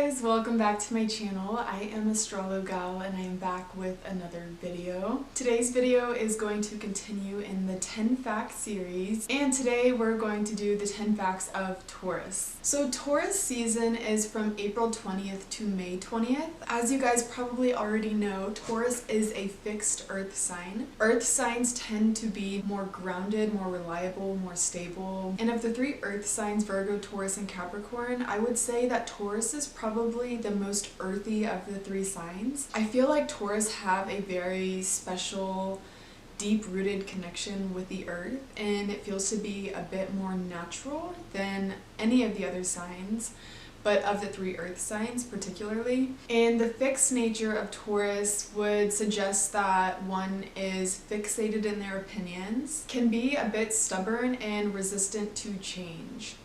guys, welcome back to my channel. I am Astrologal and I am back with another video. Today's video is going to continue in the 10 facts series, and today we're going to do the 10 facts of Taurus. So Taurus season is from April 20th to May 20th. As you guys probably already know, Taurus is a fixed earth sign. Earth signs tend to be more grounded, more reliable, more stable. And of the three earth signs, Virgo, Taurus, and Capricorn, I would say that Taurus is probably the most earthy of the three signs. I feel like Taurus have a very special, deep-rooted connection with the earth, and it feels to be a bit more natural than any of the other signs, but of the three earth signs particularly. And the fixed nature of Taurus would suggest that one is fixated in their opinions, can be a bit stubborn and resistant to change.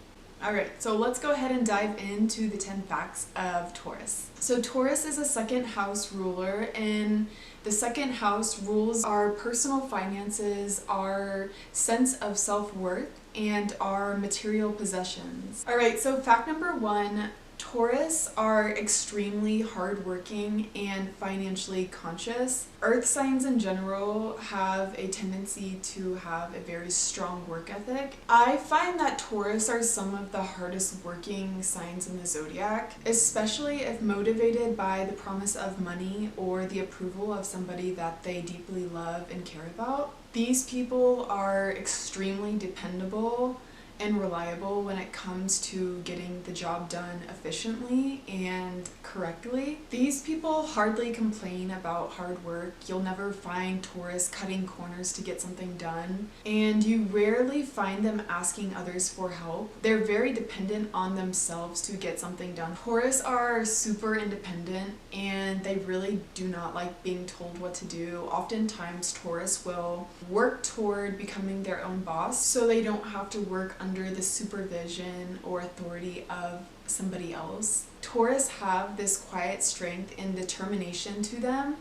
Alright, so let's go ahead and dive into the 10 facts of Taurus. So Taurus is a second house ruler, and the second house rules our personal finances, our sense of self-worth, and our material possessions. Alright, so fact number 1, Taurus are extremely hardworking and financially conscious. Earth signs in general have a tendency to have a very strong work ethic. I find that Taurus are some of the hardest working signs in the zodiac, especially if motivated by the promise of money or the approval of somebody that they deeply love and care about. These people are extremely dependable and reliable when it comes to getting the job done efficiently and correctly. These people hardly complain about hard work. You'll never find Taurus cutting corners to get something done, and you rarely find them asking others for help. They're very dependent on themselves to get something done. Taurus are super independent and they really do not like being told what to do. Oftentimes Taurus will work toward becoming their own boss so they don't have to work under the supervision or authority of somebody else. Taurus have this quiet strength and determination to them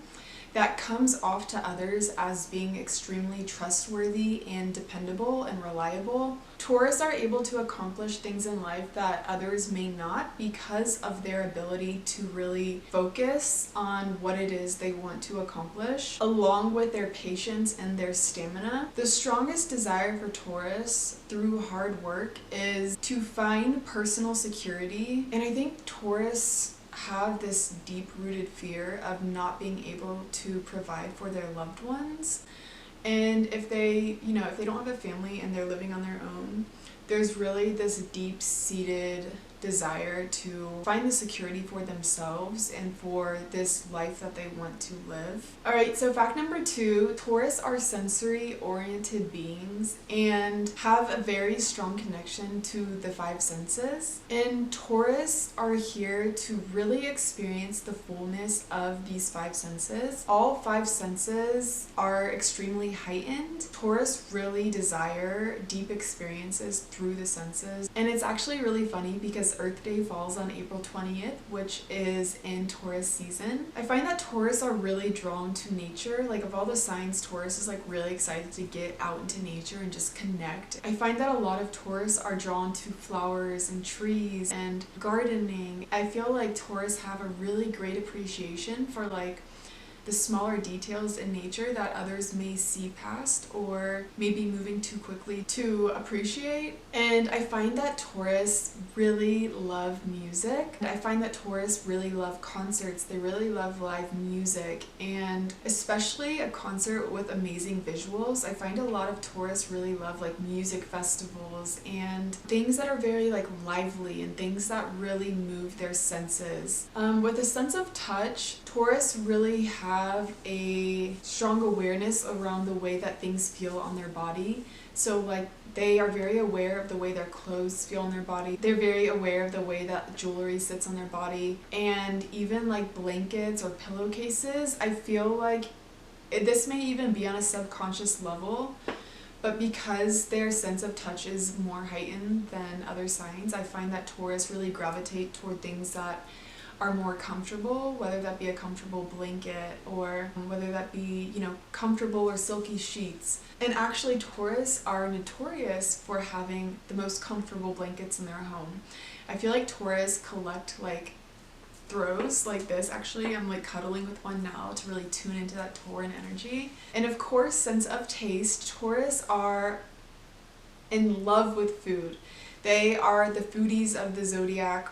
that comes off to others as being extremely trustworthy and dependable and reliable. Taurus are able to accomplish things in life that others may not because of their ability to really focus on what it is they want to accomplish, along with their patience and their stamina. The strongest desire for Taurus through hard work is to find personal security, and I think Taurus have this deep-rooted fear of not being able to provide for their loved ones. And if they don't have a family and they're living on their own, there's really this deep-seated desire to find the security for themselves and for this life that they want to live. Alright, so fact number 2, Taurus are sensory-oriented beings and have a very strong connection to the 5 senses. And Taurus are here to really experience the fullness of these 5 senses. All 5 senses are extremely heightened. Taurus really desire deep experiences through the senses. And it's actually really funny because Earth Day falls on April 20th, which is in Taurus season. I find that Taurus are really drawn to nature. Like, of all the signs, Taurus is like really excited to get out into nature and just connect. I find that a lot of Taurus are drawn to flowers and trees and gardening. I feel like Taurus have a really great appreciation for like the smaller details in nature that others may see past or may be moving too quickly to appreciate. And I find that Taurus really love music. I find that Taurus really love concerts. They really love live music, and especially a concert with amazing visuals. I find a lot of Taurus really love like music festivals and things that are very like lively and things that really move their senses. With a sense of touch, Taurus really have a strong awareness around the way that things feel on their body. So like they are very aware of the way their clothes feel on their body. They're very aware of the way that jewelry sits on their body, and even like blankets or pillowcases. I feel like this may even be on a subconscious level, but because their sense of touch is more heightened than other signs, I find that Taurus really gravitate toward things that are more comfortable, whether that be a comfortable blanket or whether that be, comfortable or silky sheets. And actually Taurus are notorious for having the most comfortable blankets in their home. I feel like Taurus collect like throws like this. Actually, I'm like cuddling with one now to really tune into that Tauran energy. And of course, sense of taste. Taurus are in love with food. They are the foodies of the zodiac.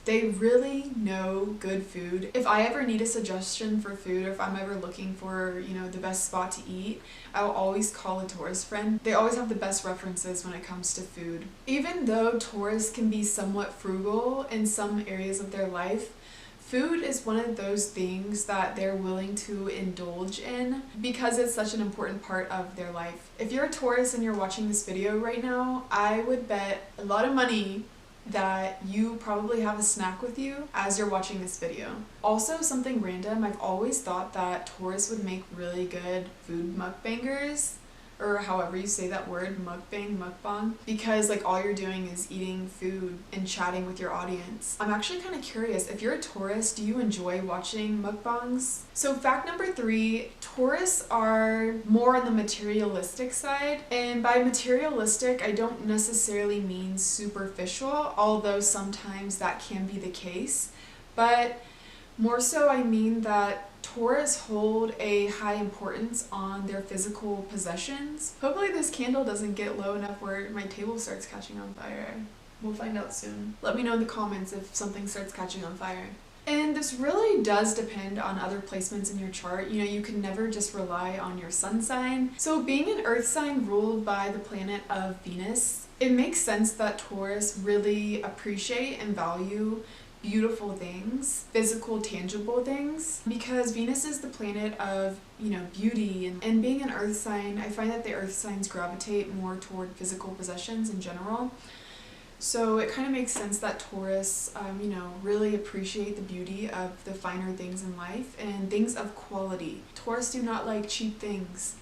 They really know good food. If I ever need a suggestion for food, or if I'm ever looking for, you know, the best spot to eat, I will always call a Taurus friend. They always have the best references when it comes to food. Even though Taurus can be somewhat frugal in some areas of their life, food is one of those things that they're willing to indulge in because it's such an important part of their life. If you're a Taurus and you're watching this video right now, I would bet a lot of money that you probably have a snack with you as you're watching this video. Also, something random, I've always thought that Taurus would make really good food mukbangers, or however you say that word, mukbang, because like all you're doing is eating food and chatting with your audience. I'm actually kind of curious, if you're a Taurus, do you enjoy watching mukbangs? So fact number 3, Taurus are more on the materialistic side, and by materialistic I don't necessarily mean superficial, although sometimes that can be the case, but more so I mean that Taurus hold a high importance on their physical possessions. Hopefully this candle doesn't get low enough where my table starts catching on fire. We'll find out soon. Let me know in the comments if something starts catching on fire. And this really does depend on other placements in your chart. You know, you can never just rely on your sun sign. So being an earth sign ruled by the planet of Venus, it makes sense that Taurus really appreciate and value beautiful things, physical, tangible things, because Venus is the planet of, you know, beauty, and being an earth sign, I find that the earth signs gravitate more toward physical possessions in general. So it kind of makes sense that Taurus, you know, really appreciate the beauty of the finer things in life and things of quality. Taurus do not like cheap things.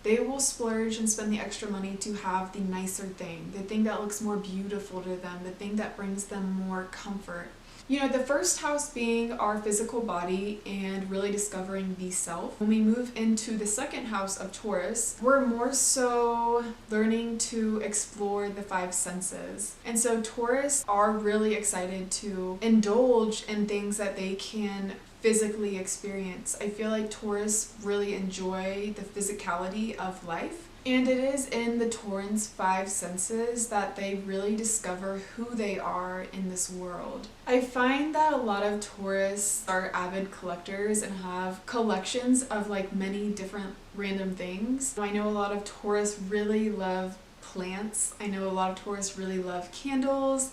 They will splurge and spend the extra money to have the nicer thing, the thing that looks more beautiful to them, the thing that brings them more comfort. You know, the first house being our physical body and really discovering the self. When we move into the second house of Taurus, we're more so learning to explore the 5 senses. And so Taurus are really excited to indulge in things that they can physically experience. I feel like Taurus really enjoy the physicality of life. And it is in the Tauran's 5 senses that they really discover who they are in this world. I find that a lot of Taurus are avid collectors and have collections of like many different random things. I know a lot of Taurus really love plants. I know a lot of Taurus really love candles.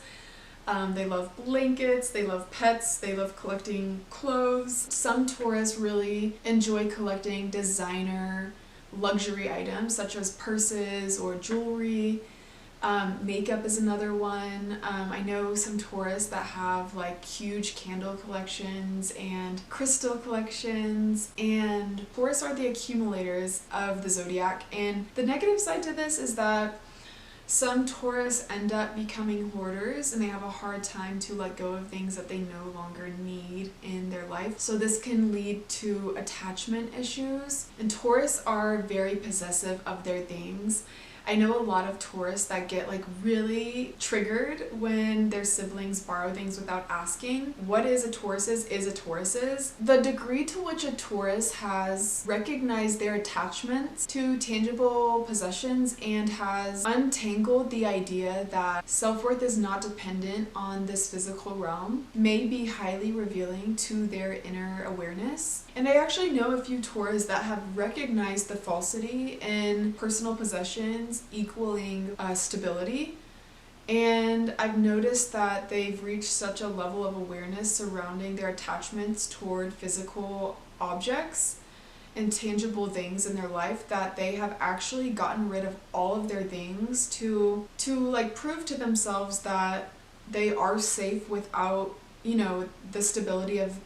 They love blankets, they love pets, they love collecting clothes. Some Taurus really enjoy collecting designer luxury items such as purses or jewelry. Makeup is another one. I know some Taurus that have like huge candle collections and crystal collections, and Taurus are the accumulators of the zodiac. And the negative side to this is that some Taurus end up becoming hoarders and they have a hard time to let go of things that they no longer need in their life. So this can lead to attachment issues. And Taurus are very possessive of their things. I know a lot of Taurus that get like really triggered when their siblings borrow things without asking. What is a Taurus's is a Taurus's. The degree to which a Taurus has recognized their attachments to tangible possessions and has untangled the idea that self-worth is not dependent on this physical realm may be highly revealing to their inner awareness. And I actually know a few Taurus that have recognized the falsity in personal possessions equaling stability, and I've noticed that they've reached such a level of awareness surrounding their attachments toward physical objects and tangible things in their life that they have actually gotten rid of all of their things to like prove to themselves that they are safe without, you know, the stability of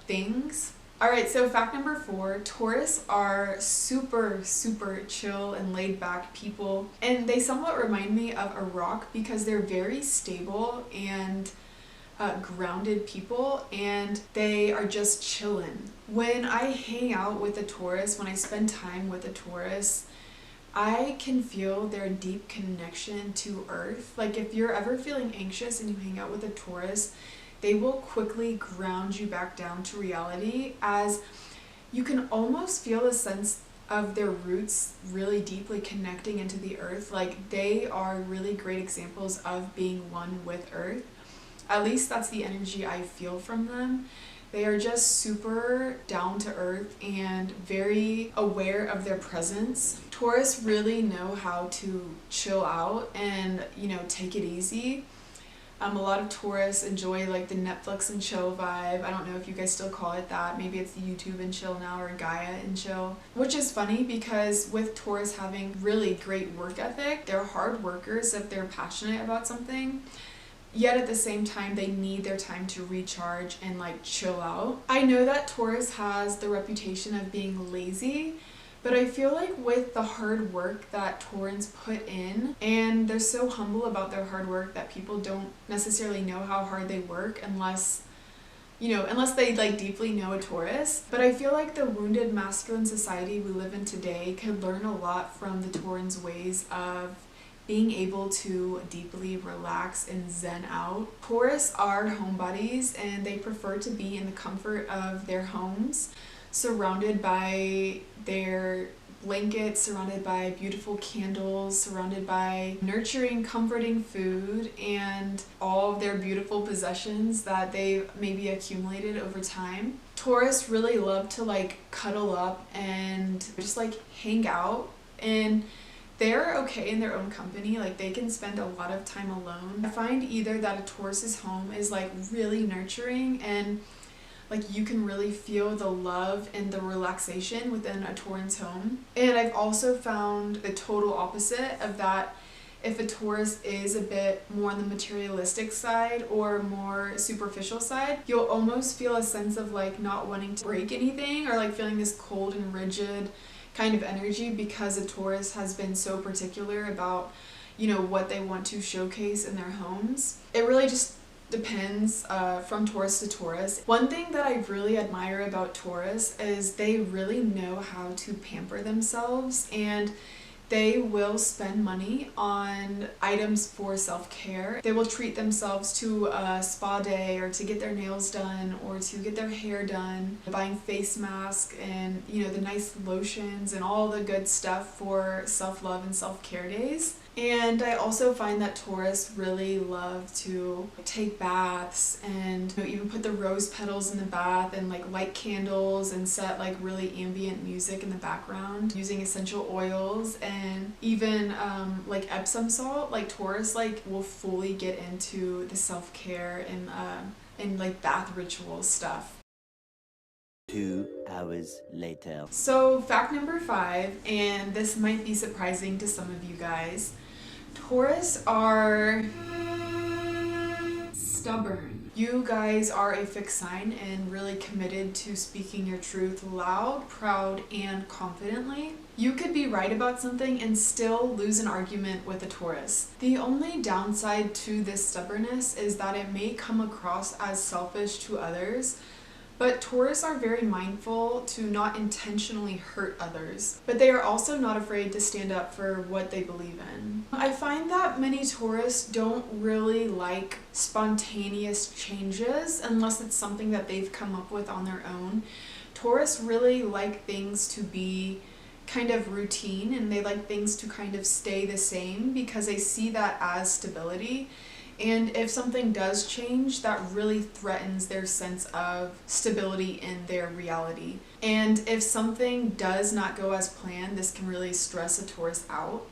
things. Alright, so fact number 4, Taurus are super chill and laid back people, and they somewhat remind me of a rock because they're very stable and grounded people, and they are just chillin'. When I hang out with a Taurus, when I spend time with a Taurus, I can feel their deep connection to Earth. Like if you're ever feeling anxious and you hang out with a Taurus, they will quickly ground you back down to reality, as you can almost feel a sense of their roots really deeply connecting into the earth. Like, they are really great examples of being one with earth. At least that's the energy I feel from them. They are just super down to earth and very aware of their presence. Taurus really know how to chill out and, you know, take it easy. A lot of Taurus enjoy like the Netflix and chill vibe. I don't know if you guys still call it that. Maybe it's YouTube and chill now, or Gaia and chill. Which is funny because with Taurus having really great work ethic, they're hard workers if they're passionate about something. Yet at the same time, they need their time to recharge and like chill out. I know that Taurus has the reputation of being lazy, but I feel like with the hard work that Taurans put in, and they're so humble about their hard work that people don't necessarily know how hard they work unless they like deeply know a Taurus. But I feel like the wounded masculine society we live in today could learn a lot from the Taurans' ways of being able to deeply relax and zen out. Taurus are homebodies, and they prefer to be in the comfort of their homes, surrounded by their blankets, surrounded by beautiful candles, surrounded by nurturing, comforting food, and all of their beautiful possessions that they've maybe accumulated over time. Taurus really love to like cuddle up and just like hang out, and they're okay in their own company. Like, they can spend a lot of time alone. I find either that a Taurus's home is like really nurturing, and like you can really feel the love and the relaxation within a Tauran's home. And I've also found the total opposite of that. If a Taurus is a bit more on the materialistic side or more superficial side, you'll almost feel a sense of like not wanting to break anything, or like feeling this cold and rigid kind of energy, because a Taurus has been so particular about, you know, what they want to showcase in their homes. It really just depends from Taurus to Taurus. One thing that I really admire about Taurus is they really know how to pamper themselves, and they will spend money on items for self-care. They will treat themselves to a spa day, or to get their nails done, or to get their hair done, buying face masks and, you know, the nice lotions and all the good stuff for self-love and self-care days. And I also find that Taurus really love to take baths and, you know, even put the rose petals in the bath and like light candles and set like really ambient music in the background using essential oils, and even like Epsom salt. Like Taurus like will fully get into the self-care and like bath ritual stuff. 2 hours later. So fact number 5, and this might be surprising to some of you guys, Taurus are stubborn. You guys are a fixed sign and really committed to speaking your truth loud, proud, and confidently. You could be right about something and still lose an argument with a Taurus. The only downside to this stubbornness is that it may come across as selfish to others, but Taurus are very mindful to not intentionally hurt others, but they are also not afraid to stand up for what they believe in. I find that many Taurus don't really like spontaneous changes unless it's something that they've come up with on their own. Taurus really like things to be kind of routine, and they like things to kind of stay the same because they see that as stability. And if something does change, that really threatens their sense of stability in their reality. And if something does not go as planned, this can really stress a Taurus out,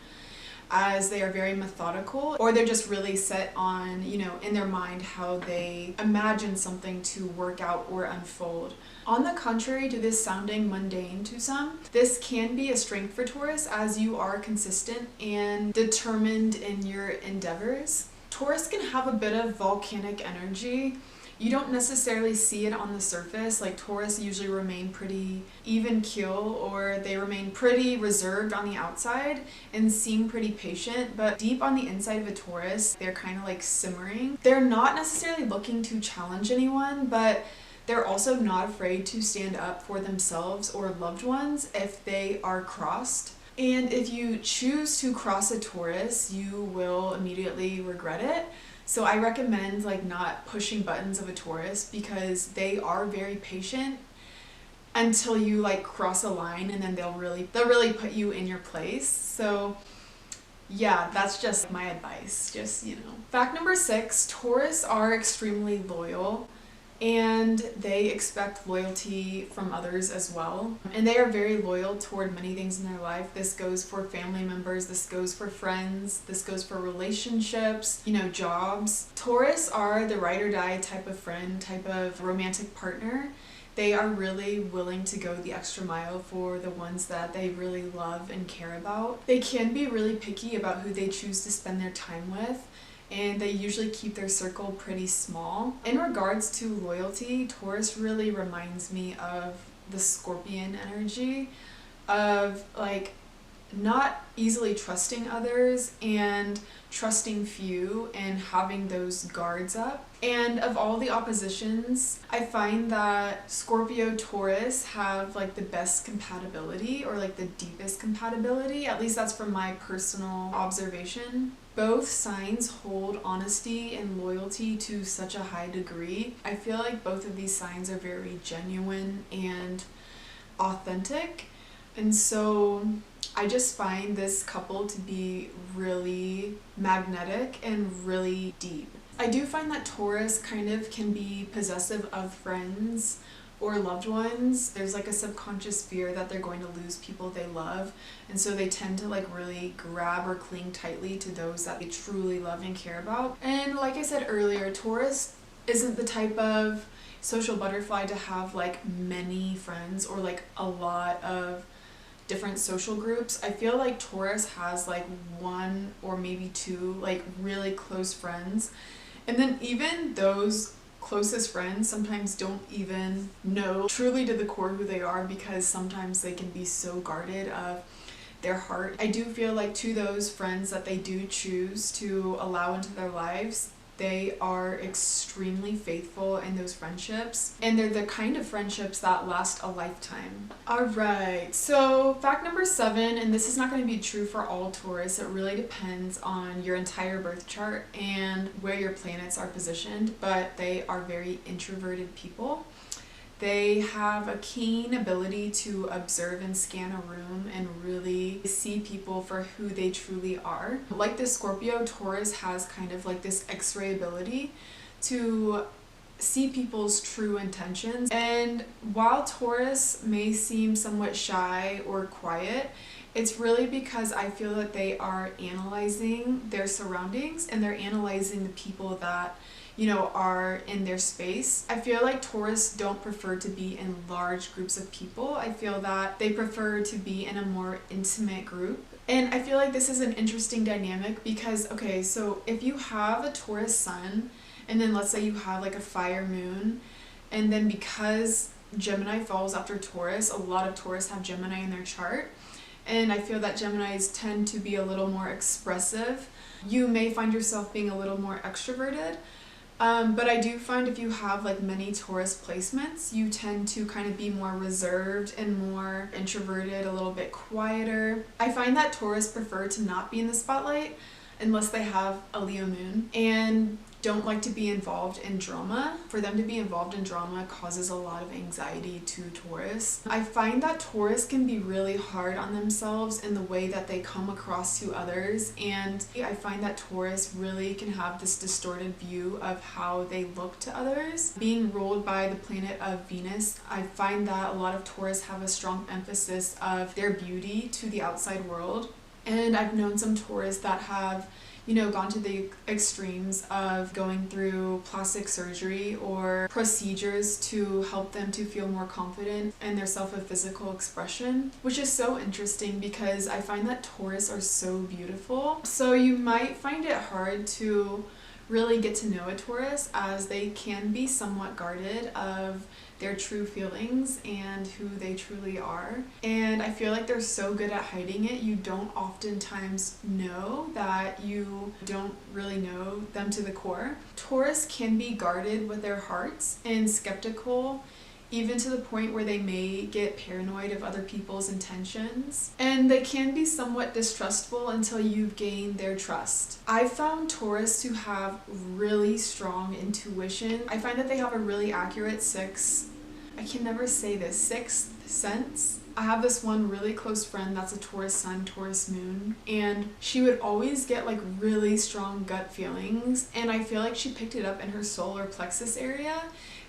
as they are very methodical, or they're just really set on, you know, in their mind how they imagine something to work out or unfold. On the contrary to this sounding mundane to some, this can be a strength for Taurus, as you are consistent and determined in your endeavors. Taurus can have a bit of volcanic energy. You don't necessarily see it on the surface. Like, Taurus usually remain pretty even keel, or they remain pretty reserved on the outside and seem pretty patient, but deep on the inside of a Taurus, they're kind of like simmering. They're not necessarily looking to challenge anyone, but they're also not afraid to stand up for themselves or loved ones if they are crossed. And if you choose to cross a Taurus, you will immediately regret it. So I recommend like not pushing buttons of a Taurus, because they are very patient until you like cross a line, and then they'll really put you in your place. So yeah, that's just my advice, just, you know. Fact number 6, Taurus are extremely loyal, and they expect loyalty from others as well. And they are very loyal toward many things in their life. This goes for family members, this goes for friends, this goes for relationships, you know, jobs. Taurus are the ride or die type of friend, type of romantic partner. They are really willing to go the extra mile for the ones that they really love and care about. They can be really picky about who they choose to spend their time with, and they usually keep their circle pretty small. In regards to loyalty, Taurus really reminds me of the Scorpion energy of like not easily trusting others and trusting few and having those guards up. And of all the oppositions, I find that Scorpio Taurus have like the best compatibility, or like the deepest compatibility. At least that's from my personal observation. Both signs hold honesty and loyalty to such a high degree. I feel like both of these signs are very genuine and authentic. And so I just find this couple to be really magnetic and really deep. I do find that Taurus kind of can be possessive of friends or loved ones. There's like a subconscious fear that they're going to lose people they love, and so they tend to like really grab or cling tightly to those that they truly love and care about. And like I said earlier, Taurus isn't the type of social butterfly to have like many friends or like a lot of different social groups. I feel like Taurus has like one or maybe two like really close friends, and then even those closest friends sometimes don't even know truly to the core who they are, because sometimes they can be so guarded of their heart. I do feel like to those friends that they do choose to allow into their lives, they are extremely faithful in those friendships, and they're the kind of friendships that last a lifetime. Alright, so fact number 7, and this is not going to be true for all Taurus, it really depends on your entire birth chart and where your planets are positioned, but they are very introverted people. They have a keen ability to observe and scan a room and really see people for who they truly are. Like the Scorpio, Taurus has kind of like this X-ray ability to see people's true intentions. And while Taurus may seem somewhat shy or quiet, it's really because I feel that they are analyzing their surroundings and they're analyzing the people that, you know, are in their space. I feel like Taurus don't prefer to be in large groups of people. I feel that they prefer to be in a more intimate group. And I feel like this is an interesting dynamic because, okay, so if you have a Taurus sun, and then let's say you have like a fire moon, and then because Gemini falls after Taurus, a lot of Taurus have Gemini in their chart, and I feel that Geminis tend to be a little more expressive. You may find yourself being a little more extroverted, but I do find if you have like many Taurus placements, you tend to kind of be more reserved and more introverted, a little bit quieter. I find that Taurus prefer to not be in the spotlight unless they have a Leo moon, and don't like to be involved in drama. For them to be involved in drama causes a lot of anxiety to Taurus. I find that Taurus can be really hard on themselves in the way that they come across to others, and I find that Taurus really can have this distorted view of how they look to others. Being ruled by the planet of Venus, I find that a lot of Taurus have a strong emphasis of their beauty to the outside world, and I've known some Taurus that have, you know, gone to the extremes of going through plastic surgery or procedures to help them to feel more confident in their physical expression, which is so interesting because I find that Taurus are so beautiful. So you might find it hard to really get to know a Taurus, as they can be somewhat guarded of their true feelings and who they truly are. And I feel like they're so good at hiding it, you don't oftentimes know that you don't really know them to the core. Taurus can be guarded with their hearts and skeptical even to the point where they may get paranoid of other people's intentions. And they can be somewhat distrustful until you've gained their trust. I've found Taurus to have really strong intuition. I find that they have a really accurate sixth sense. I have this one really close friend that's a Taurus sun, Taurus moon, and she would always get like really strong gut feelings, and I feel like she picked it up in her solar plexus area,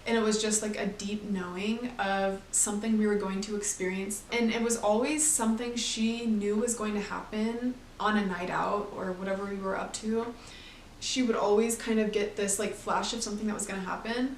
and it was just like a deep knowing of something we were going to experience, and it was always something she knew was going to happen on a night out or whatever we were up to. She would always kind of get this like flash of something that was going to happen.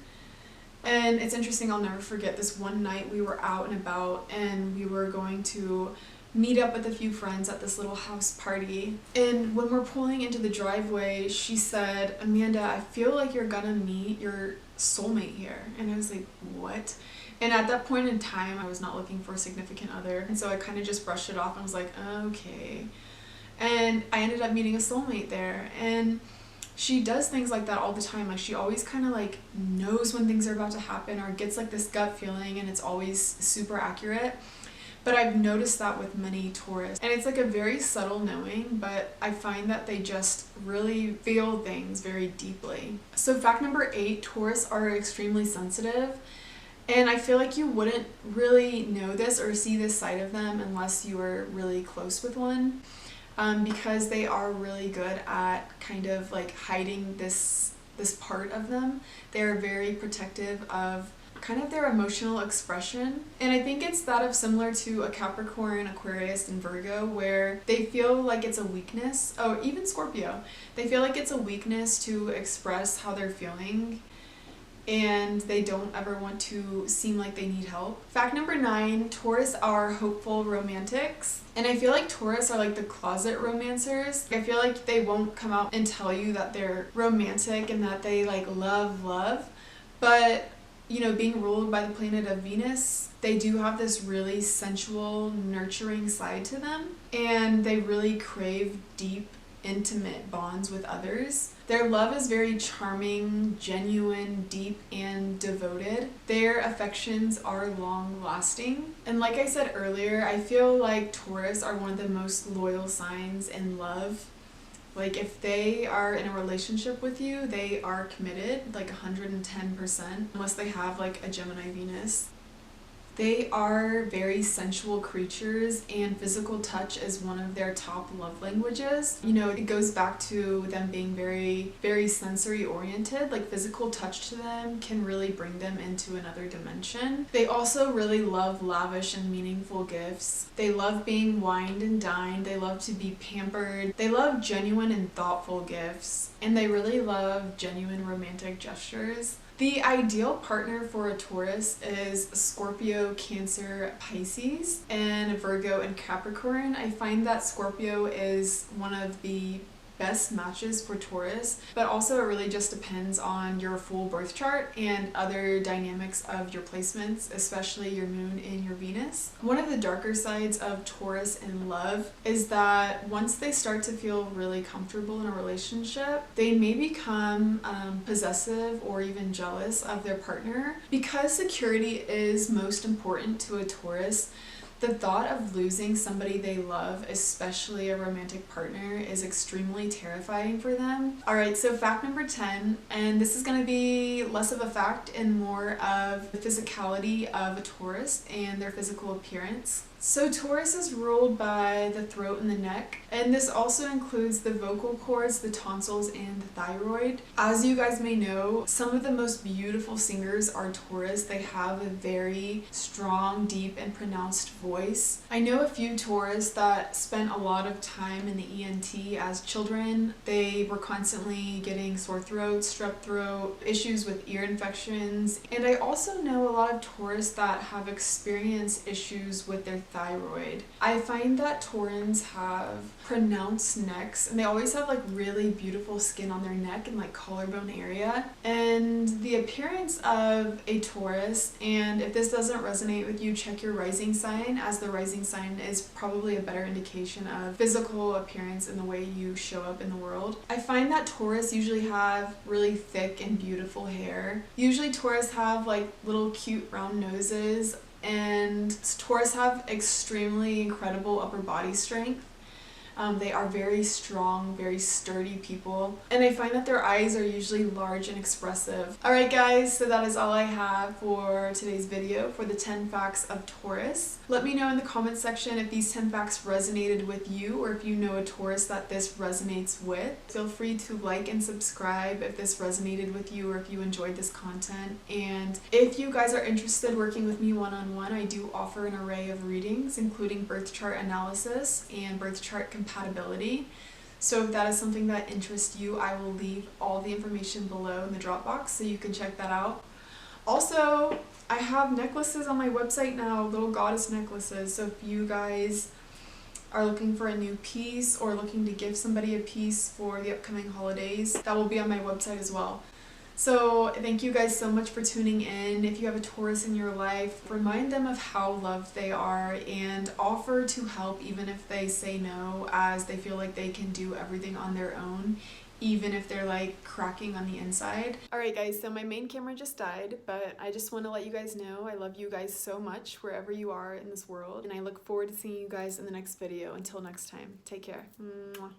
And it's interesting, I'll never forget this one night we were out and about and we were going to meet up with a few friends at this little house party. And when we're pulling into the driveway, she said, "Amanda, I feel like you're gonna meet your soulmate here." And I was like, "What?" And at that point in time, I was not looking for a significant other. And so I kind of just brushed it off and was like, "Okay." And I ended up meeting a soulmate there. And she does things like that all the time. Like she always kind of like knows when things are about to happen or gets like this gut feeling, and it's always super accurate. But I've noticed that with many Taurus, and it's like a very subtle knowing, but I find that they just really feel things very deeply. So fact number 8, Taurus are extremely sensitive. And I feel like you wouldn't really know this or see this side of them unless you were really close with one. Because they are really good at kind of like hiding this part of them. They're very protective of kind of their emotional expression. And I think it's that of similar to a Capricorn, Aquarius, and Virgo, where they feel like it's a weakness. Oh, even Scorpio. They feel like it's a weakness to express how they're feeling, and they don't ever want to seem like they need help. Fact number 9, Taurus are hopeful romantics. And I feel like Taurus are like the closet romancers. I feel like they won't come out and tell you that they're romantic and that they like love. But, you know, being ruled by the planet of Venus, they do have this really sensual, nurturing side to them. And they really crave deep, intimate bonds with others. Their love is very charming, genuine, deep, and devoted. Their affections are long-lasting. And like I said earlier, I feel like Taurus are one of the most loyal signs in love. Like if they are in a relationship with you, they are committed like 110%, unless they have like a Gemini Venus. They are very sensual creatures, and physical touch is one of their top love languages. You know, it goes back to them being very, very sensory oriented. Like physical touch to them can really bring them into another dimension. They also really love lavish and meaningful gifts. They love being wined and dined. They love to be pampered. They love genuine and thoughtful gifts. And they really love genuine romantic gestures. The ideal partner for a Taurus is Scorpio, Cancer, Pisces, and Virgo and Capricorn. I find that Scorpio is one of the best matches for Taurus, but also it really just depends on your full birth chart and other dynamics of your placements, especially your moon and your Venus. One of the darker sides of Taurus in love is that once they start to feel really comfortable in a relationship, they may become possessive or even jealous of their partner. Because security is most important to a Taurus, the thought of losing somebody they love, especially a romantic partner, is extremely terrifying for them. Alright, so fact number 10, and this is going to be less of a fact and more of the physicality of a Taurus and their physical appearance. So Taurus is ruled by the throat and the neck, and this also includes the vocal cords, the tonsils, and the thyroid. As you guys may know, some of the most beautiful singers are Taurus. They have a very strong, deep, and pronounced voice. I know a few Taurus that spent a lot of time in the ENT as children. They were constantly getting sore throats, strep throat, issues with ear infections, and I also know a lot of Taurus that have experienced issues with their thyroid. I find that Taurans have pronounced necks, and they always have like really beautiful skin on their neck and like collarbone area. And the appearance of a Taurus, and if this doesn't resonate with you, check your rising sign, as the rising sign is probably a better indication of physical appearance and the way you show up in the world. I find that Taurus usually have really thick and beautiful hair. Usually Taurus have like little cute round noses, and Taurus have extremely incredible upper body strength. They are very strong, very sturdy people, and I find that their eyes are usually large and expressive. Alright guys, so that is all I have for today's video for the 10 facts of Taurus. Let me know in the comment section if these 10 facts resonated with you, or if you know a Taurus that this resonates with. Feel free to like and subscribe if this resonated with you or if you enjoyed this content. And if you guys are interested working with me one-on-one, I do offer an array of readings, including birth chart analysis and birth chart compatibility. So if that is something that interests you, I will leave all the information below in the Dropbox so you can check that out. Also, I have necklaces on my website now, little goddess necklaces. So if you guys are looking for a new piece or looking to give somebody a piece for the upcoming holidays, that will be on my website as well. So thank you guys so much for tuning in. If you have a Taurus in your life, remind them of how loved they are and offer to help even if they say no, as they feel like they can do everything on their own, even if they're like cracking on the inside. Alright guys, so my main camera just died, but I just want to let you guys know I love you guys so much wherever you are in this world, and I look forward to seeing you guys in the next video. Until next time, take care. Mwah.